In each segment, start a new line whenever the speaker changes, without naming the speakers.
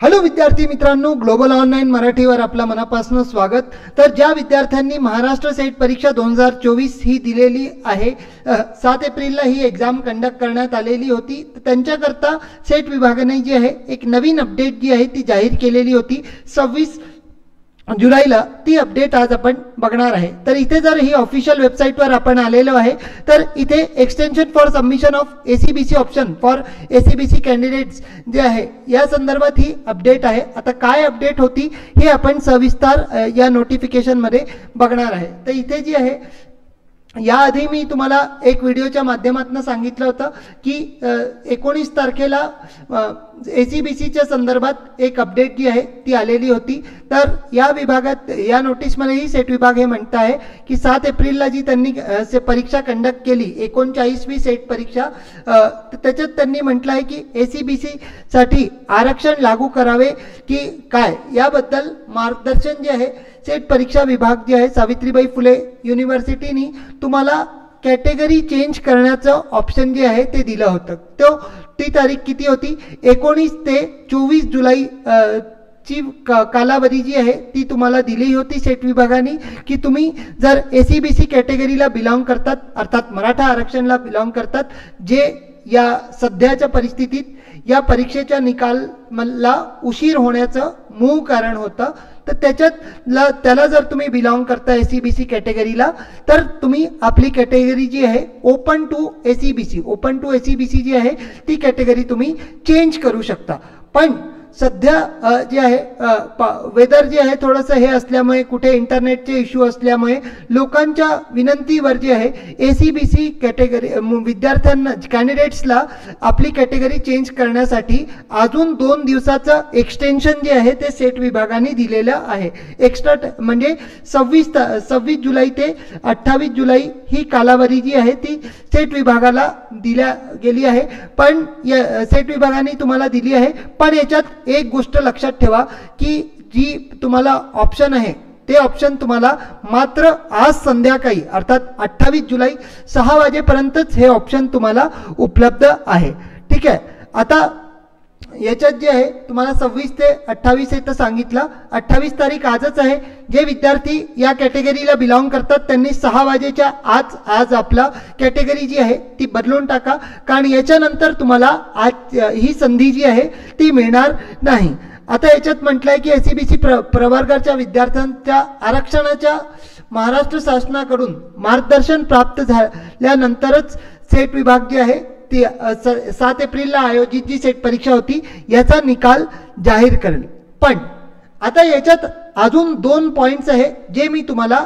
Hello विद्यार्थी मित्रांनो, global online मराठीवर आपलं मनापासून स्वागत। तर ज्या विद्यार्थ्यांनी महाराष्ट्र सेट परीक्षा 2024 ही दिलेली आहे, 7 एप्रिलला ही एग्जाम कंडक्ट करण्यात आलेली होती, त्यांच्याकरता सेट विभागाने जी आहे एक नवीन अपडेट जी आहे ती जाहीर केलेली होती 26 जुलैला। ती अपडेट आज आपण बघणार आहे। तर इथे जर ही ऑफिशियल वेबसाईटवर आपण आलेलो आहे, तर इथे extension for submission of ACBC option for ACBC candidates जे आहे या संदर्भात ही अपडेट आहे। आता काय अपडेट होती हे आपण सविस्तर या नोटिफिकेशन मध्ये बघणार आहे। तर इथे जी आहे याआधी मी तुम्हाला एक व्हिडिओच्या माध्यमातून सांगितलं होतं की 19 तारखेला एसीबीसीच्या संदर्भात एक अपडेट जी आहे ती आलेली होती। तर या विभागात या नोटीसमध्येही सेट विभाग हे म्हणत आहे की 7 एप्रिलला जी त्यांनी परीक्षा कंडक्ट केली 39वी सेट परीक्षा, त्याच्यात त्यांनी म्हटलं आहे की एसीबीसी साठी आरक्षण लागू करावे की काय याबद्दल मार्गदर्शन जे आहे सेट परीक्षा विभाग जे आहे सावित्रीबाई फुले युनिव्हर्सिटीनी तुम्हाला कॅटेगरी चेंज करण्याचं ऑप्शन जे आहे ते दिलं होतं। ती तारीख किती होती? 19 ते 24 जुलै ची कालावधी जी आहे ती तुम्हाला दिली होती सेट विभागाने की तुम्ही जर एसीबीसी कॅटेगरीला बिलॉंग करतात, अर्थात मराठा आरक्षणला बिलॉंग करतात, जे या सध्याच्या परिस्थितीत या परीक्षेच्या निकालाला उशीर होण्याचं मूळ कारण होतं। तर त्याला जर तुम्ही बिलॉंग करता एसीबीसी कॅटेगरीला, तर तुम्ही आपली कॅटेगरी जी आहे ओपन टू एसीबीसी जी आहे ती कॅटेगरी तुम्ही चेंज करू शकता। पण सध्या जे आहे वेदर जे आहे थोडंसं हे असल्यामुळे, कुठे इंटरनेटचे इश्यू असल्यामुळे लोकांच्या विनंतीवर जे आहे एसीबीसी कॅटेगरी विद्यार्थ्यांना कॅन्डिडेट्सला आपली कॅटेगरी चेंज करण्यासाठी अजून 2 दिवसाचं एक्सटेन्शन जे आहे ते सेट विभागाने दिलेलं आहे। एक्स्ट्रा म्हणजे 26 जुलै ते 28 जुलै ही कालावधी जी आहे ती सेट विभागाला दिल्या गेली आहे। पण सेट विभागाने तुम्हाला दिली आहे, पण याच्यात एक गोष्ट लक्षात ठेवा की जी तुम्हाला ऑप्शन आहे ते ऑप्शन तुम्हाला मात्र आज संध्याकाळी अर्थात 28 जुलै 6 वाजेपर्यंतच हे ऑप्शन तुम्हाला उपलब्ध आहे। ठीक आहे, आता याच्यात जे आहे तुम्हाला 26 ते 28 तर सांगितलं, 28 तारीख आजच आहे। जे विद्यार्थी या कॅटेगरीला बिलॉंग करतात त्यांनी 6 वाजेच्या आज आपला कॅटेगरी जी आहे ती बदलून टाका, कारण याच्यानंतर तुम्हाला आज ही संधी जी आहे ती मिळणार नाही। आता याच्यात म्हटलंय की एसीबीसी प्रवर्गाच्या विद्यार्थ्यांच्या आरक्षणाच्या महाराष्ट्र शासनाकडून मार्गदर्शन प्राप्त झाल्यानंतरच सेट विभाग जे आहे ती 7 एप्रिलला आयोजित जी सेट परीक्षा होती याचा निकाल जाहीर करेल। पण आता याच्यात अजून 2 पॉइंट्स आहे जे मी तुम्हाला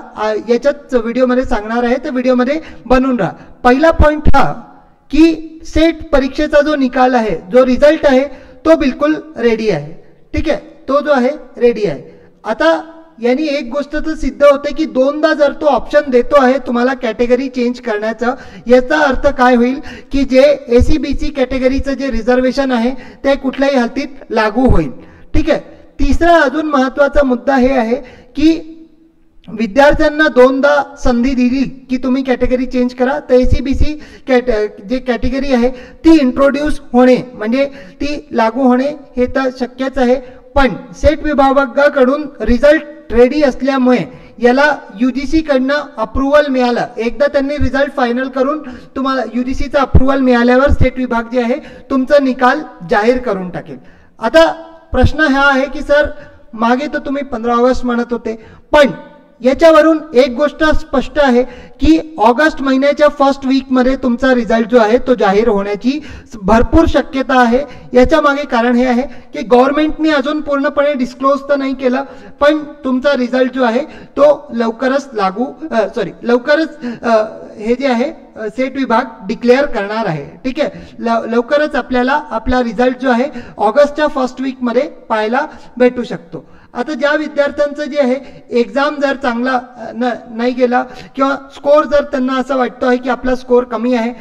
याच्यात व्हिडिओमध्ये सांगणार आहे, तर व्हिडिओमध्ये बनून राहा। पहिला पॉइंट हा की सेट परीक्षेचा जो निकाल आहे, जो रिझल्ट आहे तो बिलकुल रेडी आहे। ठीक आहे, तो जो आहे रेडी आहे। आता यांनी एक गोष्ट तर सिद्ध होते की 2दा जर तो ऑप्शन देतो आहे तुम्हाला कॅटेगरी चेंज करण्याचा, याचा अर्थ काय होईल की जे एसीबीसी कॅटेगरीचं जे रिझर्वेशन आहे ते कुठल्याही हालतीत लागू होईल। ठीक आहे, तिसरा अजून महत्त्वाचा मुद्दा हे आहे की विद्यार्थ्यांना 2दा संधी दिली की तुम्ही कॅटेगरी चेंज करा, तर एसीबीसी जे कॅटेगरी आहे ती इंट्रोड्यूस होणे म्हणजे ती लागू होणे हे तर शक्यच आहे। पण सेट विभागाकडून रिझल्ट रेडी असल्यामुळे याला यूजीसी कडनं अप्रूव्हल मिळालं। एकदा त्यांनी रिझल्ट फायनल करून तुम्हाला यूजीसीचा अप्रूव्हल मिळाल्यावर सेट विभाग जे आहे तुमचा निकाल जाहीर करून टाकेल। आता प्रश्न हा आहे की सर मागे तर तुम्ही 15 ऑगस्ट म्हणत होते, पण याच्यावरून एक गोष्ट स्पष्ट आहे की ऑगस्ट महिन्याच्या फर्स्ट वीकमध्ये तुमचा रिझल्ट जो आहे तो जाहीर होण्याची भरपूर शक्यता आहे। याच्या मागे कारण हे आहे की गव्हर्नमेंटने अजून पूर्णपणे डिस्क्लोज तर नाही केलं, पण तुमचा रिझल्ट जो आहे तो लवकरच लवकरच हे जे आहे सेट विभाग डिक्लेअर करणार आहे। ठीक आहे, लवकरच आपल्याला आपला रिझल्ट जो आहे ऑगस्टच्या फर्स्ट वीकमध्ये पाहायला भेटू शकतो। आता ज्या विद्यार्थ्यांचं जे आहे एक्झाम जर चांगला नाही गेला किंवा स्कोर जर त्यांना असं वाटतं आहे की आपला स्कोर कमी आहे,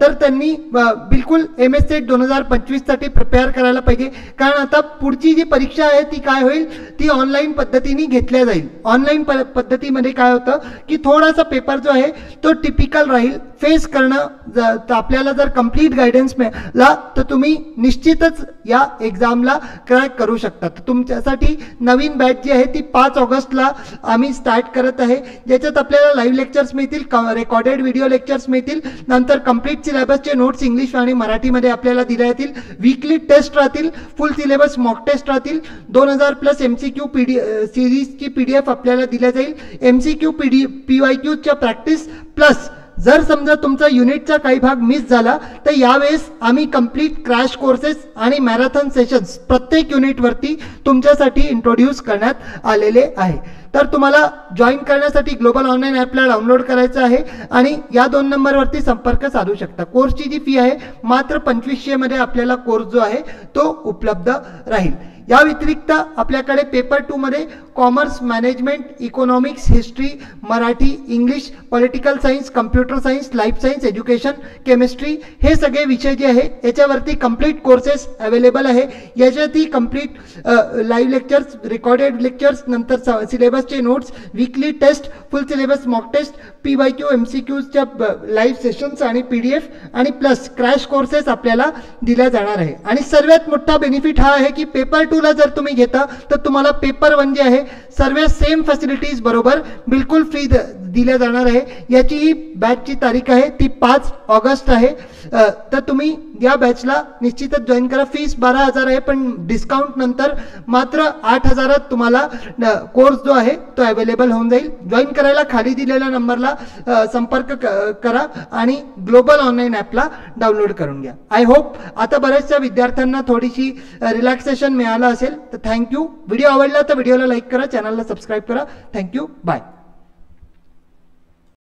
तर त्यांनी बिलकुल MS सेट 2025साठी प्रिपेअर करायला पाहिजे. कारण आता पुढची जी परीक्षा आहे ती काय होईल, ती ऑनलाईन पद्धतीने घेतल्या जाईल. ऑनलाईन पद्धतीमध्ये काय होतं की थोडासा पेपर जो आहे तो टिपिकल राहील. फेस करणं आपल्याला जर कंप्लीट गायडन्स मिळाला तर तुम्ही निश्चितच या एक्झामला क्रॅक करू शकता. तुमच्यासाठी नवीन बॅच जी आहे ती 5 ऑगस्टला आम्ही स्टार्ट करत आहे, ज्याच्यात आपल्याला लाईव्ह लेक्चर्स मिळतील, रेकॉर्डेड व्हिडिओ लेक्चर्स मिळतील, नंतर कंप्लीट सिलेबसचे नोट्स इंग्लिश आणि मराठीमध्ये आपल्याला दिल्या जातील, वीकली टेस्ट राहतील, फुल सिलेबस मॉक टेस्ट राहतील, 2000+ MCQ सिरीजची PDF आपल्याला दिल्या जाईल, MCQ PYQच्या प्रॅक्टिस प्लस जर समजा तुमचा युनिटचा काही भाग मिस झाला तर यावेळेस आम्ही कंप्लीट क्रॅश कोर्सेस आणि मॅरेथॉन सेशन्स प्रत्येक युनिटवरती तुमच्यासाठी इंट्रोड्यूस करण्यात आलेले आहे. तर तुम्हाला जॉईन करण्यासाठी ग्लोबल ऑनलाईन ॲपला डाउनलोड करायचं आहे आणि या 2 नंबरवरती संपर्क साधू शकता. कोर्सची जी फी आहे मात्र 2500 मध्ये आपल्याला कोर्स जो आहे तो उपलब्ध राहील. या व्यतिरिक्त आपल्याकडे पेपर 2 मध्ये commerce, management, economics, history, Marathi, English, political science, computer science, life science, education, chemistry हे सगळे विषय जे आहे याच्यावरती कंप्लीट कोर्सेस अवेलेबल आहे. याच्यातही complete live lectures, recorded lectures, नंतर सिलेबसचे notes, weekly test, full syllabus mock test, PYQ MCQच्या लाईव्ह सेशन्स आणि PDF आणि प्लस क्रॅश कोर्सेस आपल्याला दिल्या जाणार आहे. आणि सर्वात मोठा बेनिफिट हा आहे की पेपर 2 ला जर तुम्ही घेता तर तुम्हाला पेपर 1 जे आहे सर्व सेम फॅसिलिटीज बरोबर बिलकुल फ्री दिल्या जाणार आहे. याची ही बॅचची तारीख आहे ती 5 ऑगस्ट आहे. तर तुम्ही या बॅचला निश्चितच जॉईन करा. फीस 12,000 आहे, पण डिस्काउंट नंतर मात्र 8,000त तुम्हाला कोर्स जो आहे तो अवेलेबल होऊन जाईल. जॉईन करायला खाली दिलेल्या नंबरला संपर्क करा आणि ग्लोबल ऑनलाईन ॲपला डाउनलोड करून घ्या. आय होप आता बऱ्याचशा विद्यार्थ्यांना थोडीशी रिलॅक्सेशन मिळालं असेल. तर थँक्यू. व्हिडिओ आवडला तर व्हिडिओला लाईक करा, चॅनलला सबस्क्राईब करा. थँक्यू. बाय.